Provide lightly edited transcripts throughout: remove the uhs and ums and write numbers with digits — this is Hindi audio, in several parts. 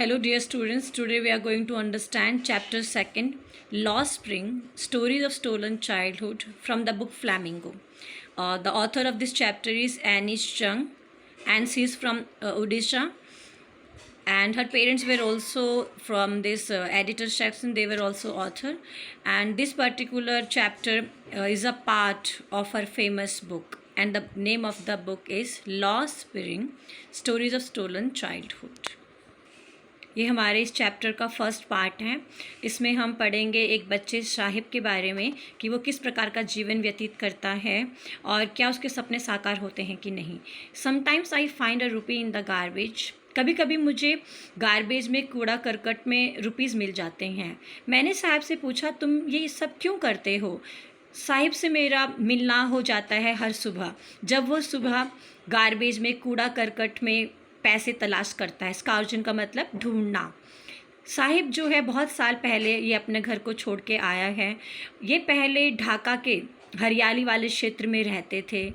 Hello dear students, today we are going to understand chapter 2, Lost Spring, Stories of Stolen Childhood from the book Flamingo. The author of this chapter is Anish Chung and she is from Odisha, and her parents were also from this editor section. They were also author, and this particular chapter is a part of her famous book, and the name of the book is Lost Spring, Stories of Stolen Childhood. ये हमारे इस चैप्टर का फर्स्ट पार्ट है। इसमें हम पढ़ेंगे एक बच्चे साहिब के बारे में कि वो किस प्रकार का जीवन व्यतीत करता है और क्या उसके सपने साकार होते हैं कि नहीं। Sometimes I find a rupee in the garbage. कभी कभी मुझे गार्बेज में, कूड़ा करकट में रुपीज़ मिल जाते हैं। मैंने साहिब से पूछा, तुम ये सब क्यों करते हो? साहिब से मेरा मिलना हो जाता है हर सुबह। जब वो सुबह गार्बेज में, कूड़ा करकट में पैसे तलाश करता है। स्काउजिंग का मतलब ढूंढना। साहिब जो है बहुत साल पहले ये अपने घर को छोड़ के आया है। ये पहले ढाका के हरियाली वाले क्षेत्र में रहते थे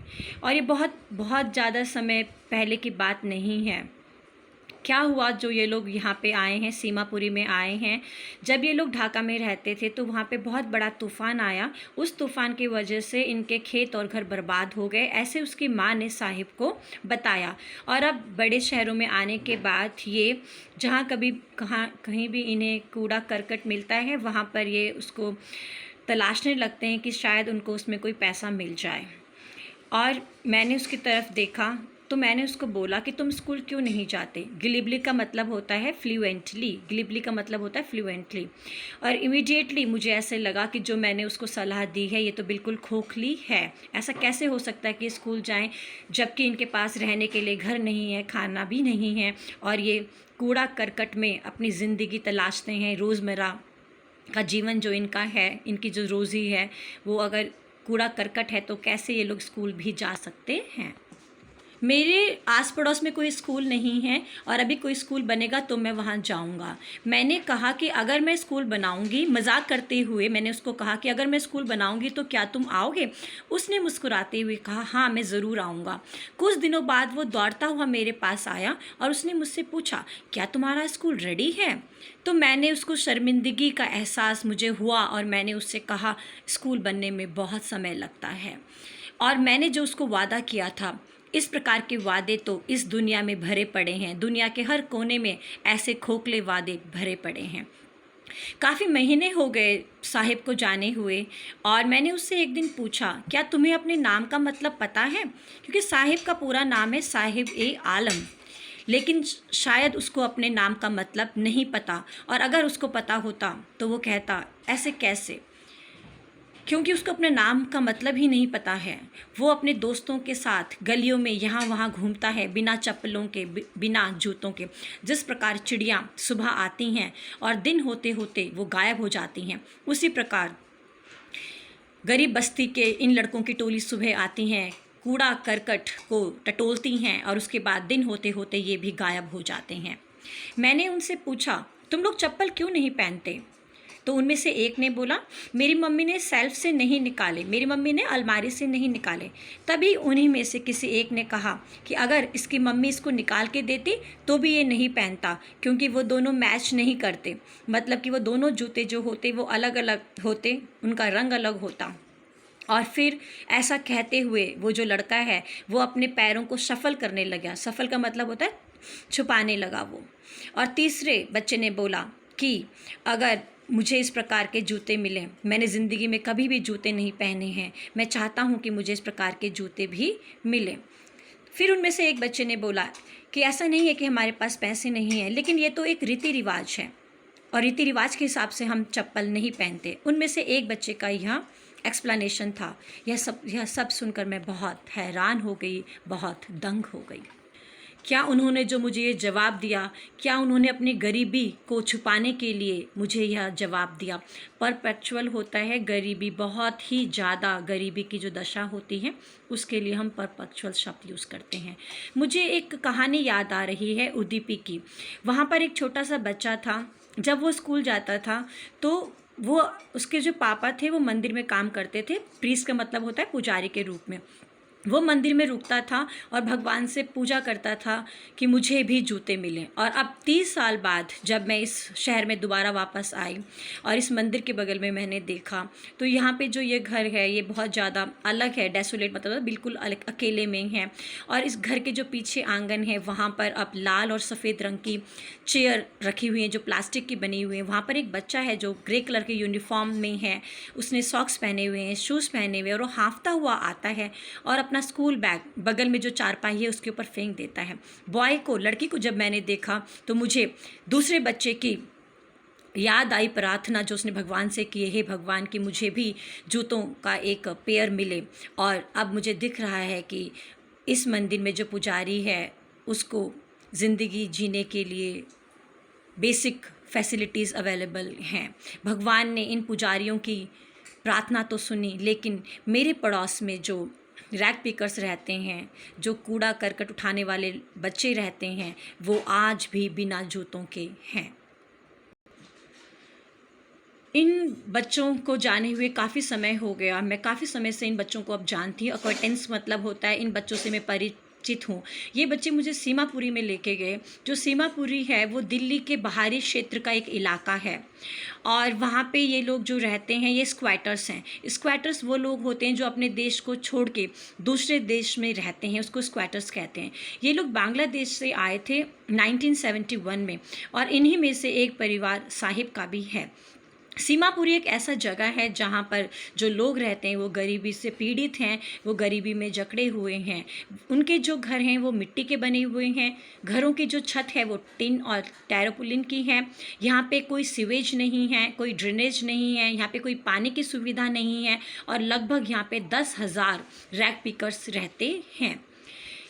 और ये बहुत ज़्यादा समय पहले की बात नहीं है। क्या हुआ, जो ये लोग यहाँ पे आए हैं, सीमापुरी में आए हैं। जब ये लोग ढाका में रहते थे तो वहाँ पे बहुत बड़ा तूफ़ान आया। उस तूफ़ान की वजह से इनके खेत और घर बर्बाद हो गए, ऐसे उसकी माँ ने साहिब को बताया। और अब बड़े शहरों में आने के बाद ये जहाँ कहीं भी इन्हें कूड़ा करकट मिलता है, वहाँ पर ये उसको तलाशने लगते हैं कि शायद उनको उसमें कोई पैसा मिल जाए। और मैंने उसकी तरफ देखा तो मैंने उसको बोला कि तुम स्कूल क्यों नहीं जाते। ग्लिबली का मतलब होता है फ्लुएंटली। ग्लिबली का मतलब होता है फ्लुएंटली। और इमीडिएटली मुझे ऐसे लगा कि जो मैंने उसको सलाह दी है ये तो बिल्कुल खोखली है। ऐसा कैसे हो सकता है कि स्कूल जाएं जबकि इनके पास रहने के लिए घर नहीं है, खाना भी नहीं है, और ये कूड़ा करकट में अपनी ज़िंदगी तलाशते हैं। रोज़मर्रा का जीवन जो इनका है, इनकी जो रोज़ी है, वो अगर कूड़ा करकट है तो कैसे ये लोग स्कूल भी जा सकते हैं। मेरे आस पड़ोस में कोई स्कूल नहीं है और अभी कोई स्कूल बनेगा तो मैं वहाँ जाऊँगा। मैंने कहा कि अगर मैं स्कूल बनाऊँगी, मजाक करते हुए मैंने उसको कहा कि अगर मैं स्कूल बनाऊँगी तो क्या तुम आओगे? उसने मुस्कुराते हुए कहा, हाँ मैं ज़रूर आऊँगा। कुछ दिनों बाद वो दौड़ता हुआ मेरे पास आया और उसने मुझसे पूछा, क्या तुम्हारा स्कूल रेडी है? तो मैंने उसको शर्मिंदगी का एहसास मुझे हुआ और मैंने उससे कहा, स्कूल बनने में बहुत समय लगता है। और मैंने जो उसको वादा किया था, इस प्रकार के वादे तो इस दुनिया में भरे पड़े हैं। दुनिया के हर कोने में ऐसे खोखले वादे भरे पड़े हैं। काफ़ी महीने हो गए साहिब को जाने हुए और मैंने उससे एक दिन पूछा, क्या तुम्हें अपने नाम का मतलब पता है? क्योंकि साहिब का पूरा नाम है साहिब ए आलम, लेकिन शायद उसको अपने नाम का मतलब नहीं पता, और अगर उसको पता होता तो वो कहता, ऐसे कैसे? क्योंकि उसको अपने नाम का मतलब ही नहीं पता है। वो अपने दोस्तों के साथ गलियों में यहाँ वहाँ घूमता है, बिना चप्पलों के, बिना जूतों के। जिस प्रकार चिड़ियाँ सुबह आती हैं और दिन होते होते वो गायब हो जाती हैं, उसी प्रकार गरीब बस्ती के इन लड़कों की टोली सुबह आती हैं, कूड़ा करकट को टटोलती हैं और उसके बाद दिन होते होते ये भी गायब हो जाते हैं। मैंने उनसे पूछा, तुम लोग चप्पल क्यों नहीं पहनते? तो उनमें से एक ने बोला, मेरी मम्मी ने सेल्फ से नहीं निकाले, मेरी मम्मी ने अलमारी से नहीं निकाले। तभी उन्हीं में से किसी एक ने कहा कि अगर इसकी मम्मी इसको निकाल के देती तो भी ये नहीं पहनता, क्योंकि वो दोनों मैच नहीं करते। मतलब कि वो दोनों जूते जो होते वो अलग अलग होते, उनका रंग अलग होता। और फिर ऐसा कहते हुए वो जो लड़का है वो अपने पैरों को शफल करने लगा। शफल का मतलब होता है छुपाने लगा वो। और तीसरे बच्चे ने बोला कि अगर मुझे इस प्रकार के जूते मिलें, मैंने ज़िंदगी में कभी भी जूते नहीं पहने हैं, मैं चाहता हूँ कि मुझे इस प्रकार के जूते भी मिलें। फिर उनमें से एक बच्चे ने बोला कि ऐसा नहीं है कि हमारे पास पैसे नहीं हैं, लेकिन ये तो एक रीति रिवाज है और रीति रिवाज के हिसाब से हम चप्पल नहीं पहनते। उनमें से एक बच्चे का यह एक्सप्लेनेशन था। यह सब सुनकर मैं बहुत हैरान हो गई, बहुत दंग हो गई। क्या उन्होंने जो मुझे ये जवाब दिया, क्या उन्होंने अपनी गरीबी को छुपाने के लिए मुझे यह जवाब दिया? परपेचुअल होता है गरीबी, बहुत ही ज़्यादा गरीबी की जो दशा होती है उसके लिए हम परपेचुअल शब्द यूज़ करते हैं। मुझे एक कहानी याद आ रही है उदीपी की। वहाँ पर एक छोटा सा बच्चा था। जब वो स्कूल जाता था तो वो, उसके जो पापा थे वो मंदिर में काम करते थे। प्रीस्ट का मतलब होता है पुजारी के रूप में। वो मंदिर में रुकता था और भगवान से पूजा करता था कि मुझे भी जूते मिलें। और अब 30 साल बाद जब मैं इस शहर में दोबारा वापस आई और इस मंदिर के बगल में मैंने देखा, तो यहाँ पे जो ये घर है ये बहुत ज़्यादा अलग है, डेसोलेट मतलब बिल्कुल अलग, अकेले में है। और इस घर के जो पीछे आंगन है वहाँ पर अब लाल और सफ़ेद रंग की चेयर रखी हुई है जो प्लास्टिक की बनी हुई है। वहाँ पर एक बच्चा है जो ग्रे कलर के यूनिफॉर्म में है, उसने सॉक्स पहने हुए हैं, शूज़ पहने हुए हैं, और वो हांफता हुआ आता है और अपना स्कूल बैग बगल में जो चारपाई है उसके ऊपर फेंक देता है। बॉय को, लड़की को जब मैंने देखा तो मुझे दूसरे बच्चे की याद आई, प्रार्थना जो उसने भगवान से की, हे भगवान कि मुझे भी जूतों का एक पेयर मिले। और अब मुझे दिख रहा है कि इस मंदिर में जो पुजारी है उसको ज़िंदगी जीने के लिए बेसिक फैसिलिटीज़ अवेलेबल हैं। भगवान ने इन पुजारियों की प्रार्थना तो सुनी, लेकिन मेरे पड़ोस में जो रैग पिकर्स रहते हैं, जो कूड़ा करकट उठाने वाले बच्चे रहते हैं, वो आज भी बिना जूतों के हैं। इन बच्चों को जाने हुए काफ़ी समय हो गया। मैं काफ़ी समय से इन बच्चों को अब जानती हूँ। अक्वेंटेंस मतलब होता है इन बच्चों से मैं परिचित हूँ। ये बच्चे मुझे सीमापुरी में लेके गए। जो सीमापुरी है वो दिल्ली के बाहरी क्षेत्र का एक इलाका है और वहाँ पे ये लोग जो रहते हैं ये स्क्वैटर्स हैं। स्क्वैटर्स वो लोग होते हैं जो अपने देश को छोड़ के दूसरे देश में रहते हैं, उसको स्क्वैटर्स कहते हैं। ये लोग बांग्लादेश से आए थे 1971 में और इन्हीं में से एक परिवार साहिब का भी है। सीमापुरी एक ऐसा जगह है जहाँ पर जो लोग रहते हैं वो गरीबी से पीड़ित हैं, वो गरीबी में जकड़े हुए हैं। उनके जो घर हैं वो मिट्टी के बने हुए हैं। घरों की जो छत है वो टिन और टैरोपुलिन की है। यहाँ पे कोई सीवेज नहीं है, कोई ड्रेनेज नहीं है, यहाँ पे कोई पानी की सुविधा नहीं है और लगभग यहाँ पे 10,000 रैग पिकर्स रहते हैं।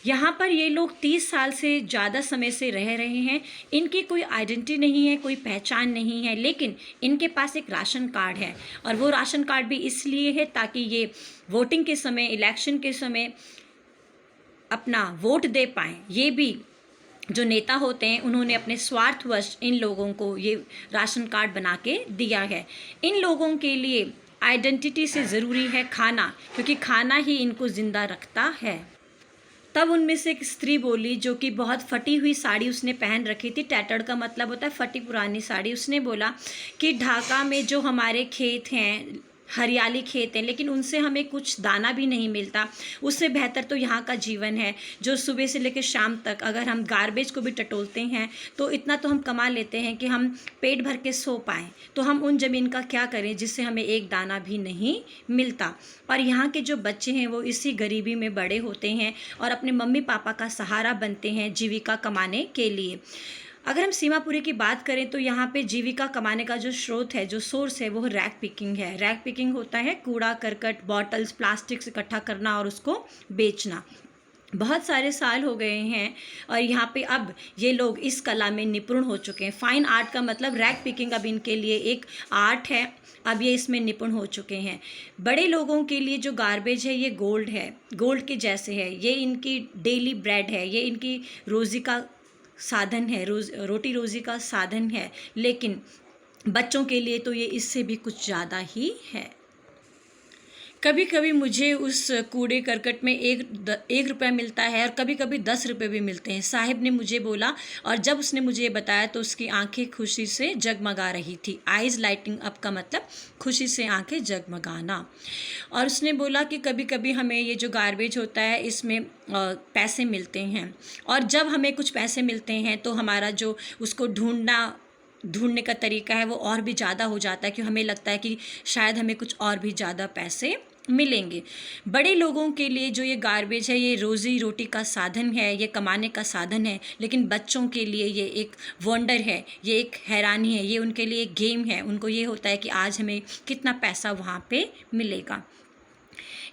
यहाँ पर ये लोग 30 साल से ज़्यादा समय से रह रहे हैं। इनकी कोई आइडेंटिटी नहीं है, कोई पहचान नहीं है, लेकिन इनके पास एक राशन कार्ड है और वो राशन कार्ड भी इसलिए है ताकि ये वोटिंग के समय, इलेक्शन के समय अपना वोट दे पाएँ। ये भी जो नेता होते हैं उन्होंने अपने स्वार्थवश इन लोगों को ये राशन कार्ड बना के दिया है। इन लोगों के लिए आइडेंटिटी से ज़रूरी है खाना, क्योंकि खाना ही इनको ज़िंदा रखता है। तब उनमें से एक स्त्री बोली जो कि बहुत फटी हुई साड़ी उसने पहन रखी थी। टैटर्ड का मतलब होता है फटी पुरानी साड़ी। उसने बोला कि ढाका में जो हमारे खेत हैं, हरियाली खेत हैं, लेकिन उनसे हमें कुछ दाना भी नहीं मिलता। उससे बेहतर तो यहाँ का जीवन है जो सुबह से लेकर शाम तक अगर हम गार्बेज को भी टटोलते हैं तो इतना तो हम कमा लेते हैं कि हम पेट भर के सो पाएँ। तो हम उन ज़मीन का क्या करें जिससे हमें एक दाना भी नहीं मिलता। और यहाँ के जो बच्चे हैं वो इसी गरीबी में बड़े होते हैं और अपने मम्मी पापा का सहारा बनते हैं जीविका कमाने के लिए। अगर हम सीमापुरी की बात करें तो यहाँ पे जीविका कमाने का जो स्रोत है, जो सोर्स है, वो रैग पिकिंग है। रैग पिकिंग होता है कूड़ा करकट, बॉटल्स, प्लास्टिक्स इकट्ठा करना और उसको बेचना। बहुत सारे साल हो गए हैं और यहाँ पे अब ये लोग इस कला में निपुण हो चुके हैं। फाइन आर्ट का मतलब रैग पिकिंग अब इनके लिए एक आर्ट है, अब ये इसमें निपुण हो चुके हैं। बड़े लोगों के लिए जो गार्बेज है ये गोल्ड है, गोल्ड के जैसे है। ये इनकी डेली ब्रेड है, ये इनकी रोज़ी का साधन है, रोटी रोज़ी का साधन है। लेकिन बच्चों के लिए तो ये इससे भी कुछ ज़्यादा ही है। कभी कभी मुझे उस कूड़े करकट में एक रुपया मिलता है और कभी कभी 10 रुपये भी मिलते हैं। साहिब ने मुझे बोला और जब उसने मुझे ये बताया तो उसकी आंखें खुशी से जगमगा रही थी। आइज़ लाइटिंग अप का मतलब खुशी से आंखें जगमगाना। और उसने बोला कि कभी कभी हमें ये जो गार्बेज होता है इसमें पैसे मिलते हैं और जब हमें कुछ पैसे मिलते हैं तो हमारा जो उसको ढूंढने का तरीका है वो और भी ज़्यादा हो जाता है, कि हमें लगता है कि शायद हमें कुछ और भी ज़्यादा पैसे मिलेंगे। बड़े लोगों के लिए जो ये गार्बेज है ये रोज़ी रोटी का साधन है, ये कमाने का साधन है, लेकिन बच्चों के लिए ये एक वंडर है, ये एक हैरानी है, ये उनके लिए एक गेम है। उनको ये होता है कि आज हमें कितना पैसा वहाँ पे मिलेगा।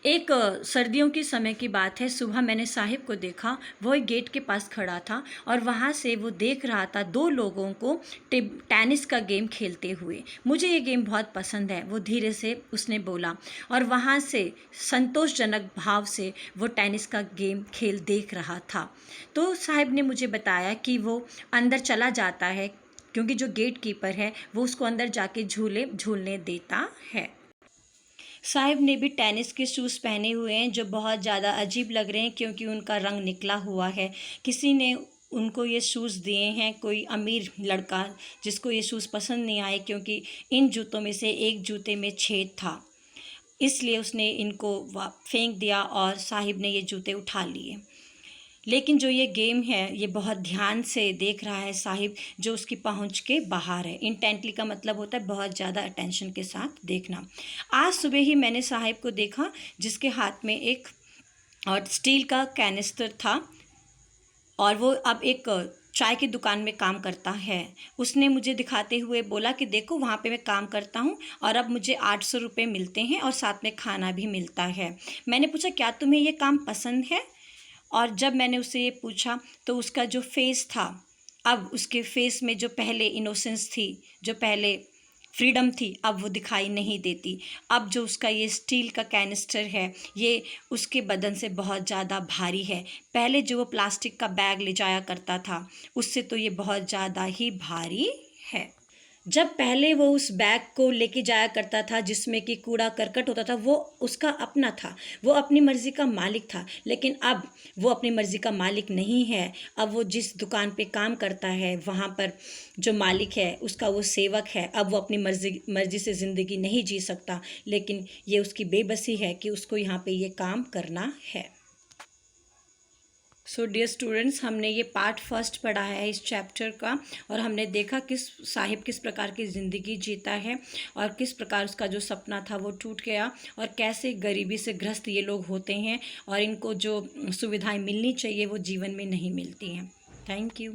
एक सर्दियों के समय की बात है, सुबह मैंने साहिब को देखा, वो एक गेट के पास खड़ा था और वहाँ से वो देख रहा था 2 लोगों को टेनिस का गेम खेलते हुए। मुझे ये गेम बहुत पसंद है, वो धीरे से उसने बोला और वहाँ से संतोषजनक भाव से वो टेनिस का गेम खेल देख रहा था। तो साहिब ने मुझे बताया कि वो अंदर चला जाता है क्योंकि जो गेट कीपर है वो उसको अंदर जाके झूलने देता है। साहिब ने भी टेनिस के शूज़ पहने हुए हैं जो बहुत ज़्यादा अजीब लग रहे हैं क्योंकि उनका रंग निकला हुआ है। किसी ने उनको ये शूज़ दिए हैं, कोई अमीर लड़का जिसको ये शूज़ पसंद नहीं आए क्योंकि इन जूतों में से एक जूते में छेद था, इसलिए उसने इनको फेंक दिया और साहिब ने ये जूते उठा लिए। लेकिन जो ये गेम है ये बहुत ध्यान से देख रहा है साहिब, जो उसकी पहुंच के बाहर है। इंटेंटली का मतलब होता है बहुत ज़्यादा अटेंशन के साथ देखना। आज सुबह ही मैंने साहिब को देखा जिसके हाथ में एक और स्टील का कैनिस्टर था और वो अब एक चाय की दुकान में काम करता है। उसने मुझे दिखाते हुए बोला कि देखो वहाँ पे मैं काम करता हूँ और अब मुझे 800 रुपये मिलते हैं और साथ में खाना भी मिलता है। मैंने पूछा क्या तुम्हें ये काम पसंद है? और जब मैंने उससे ये पूछा तो उसका जो फेस था, अब उसके फेस में जो पहले इनोसेंस थी, जो पहले फ्रीडम थी, अब वो दिखाई नहीं देती। अब जो उसका ये स्टील का कैनिस्टर है ये उसके बदन से बहुत ज़्यादा भारी है। पहले जो वो प्लास्टिक का बैग ले जाया करता था उससे तो ये बहुत ज़्यादा ही भारी है। जब पहले वो उस बैग को लेके जाया करता था जिसमें कि कूड़ा करकट होता था, वो उसका अपना था, वो अपनी मर्ज़ी का मालिक था। लेकिन अब वो अपनी मर्ज़ी का मालिक नहीं है। अब वो जिस दुकान पे काम करता है वहाँ पर जो मालिक है उसका वो सेवक है। अब वो अपनी मर्ज़ी से ज़िंदगी नहीं जी सकता, लेकिन ये उसकी बेबसी है कि उसको यहाँ पे ये काम करना है। सो डियर स्टूडेंट्स, हमने ये पार्ट फर्स्ट पढ़ा है इस चैप्टर का और हमने देखा साहिब किस प्रकार की ज़िंदगी जीता है और किस प्रकार उसका जो सपना था वो टूट गया और कैसे गरीबी से ग्रस्त ये लोग होते हैं और इनको जो सुविधाएं मिलनी चाहिए वो जीवन में नहीं मिलती हैं। Thank you.